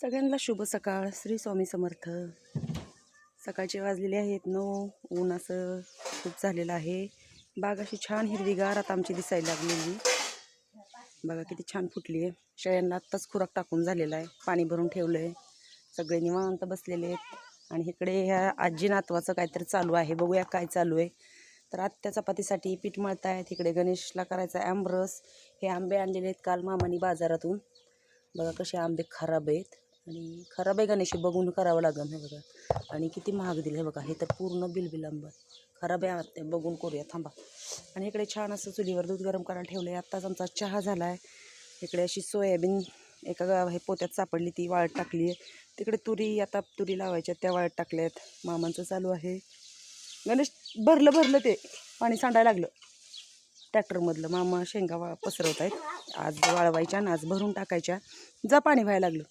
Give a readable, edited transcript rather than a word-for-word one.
सगळ्यांना शुभ सकाळ. श्री स्वामी समर्थ. सकाळचे वाजलेले आहेत 9. ऊन असं खूप झालेलं आहे. बाग अशी छान हिरवीगार आता आमची दिसायला लागलेली. बघा किती छान फुटली आहे. शेळ्यांना आत्ताच खुराक टाकून झालेला आहे. पाणी भरून ठेवलं आहे. सगळे निवांत बसलेले आहेत. आणि इकडे ह्या आजी नातवाचं काहीतरी चालू आहे. बघूया काय चालू आहे. तर आत्या चपातीसाठी पीठ मळतायत. इकडे गणेशला करायचा आंबरस. हे आंबे आणलेले आहेत काल मामानी बाजारातून. बघा कसे आंबे खराब आहेत. आणि खराब आहे गणेश बघून करावं लागेल. हे बघा आणि किती महाग दिले बघा. हे तर पूर्ण बिलबिल आंबा खराब आहे. ते बघून करूया थांबा. आणि इकडे छान असं चुलीवर दूध गरम करायला ठेवलं आहे. आत्ताच आमचा चहा झाला आहे. इकडे अशी सोयाबीन एका हे पोत्यात सापडली ती वाळत टाकली आहे. तिकडे तुरी आता तुरी लावायच्या त्या वाळत टाकल्यात. मामांचं चालू आहे. गणेश भरलं ते पाणी सांडायला लागलं ट्रॅक्टरमधलं. मामा शेंगा पसरवत आहेत. आज वाळवायच्या आणि आज भरून टाकायच्या. जा पाणी व्हायला लागलं.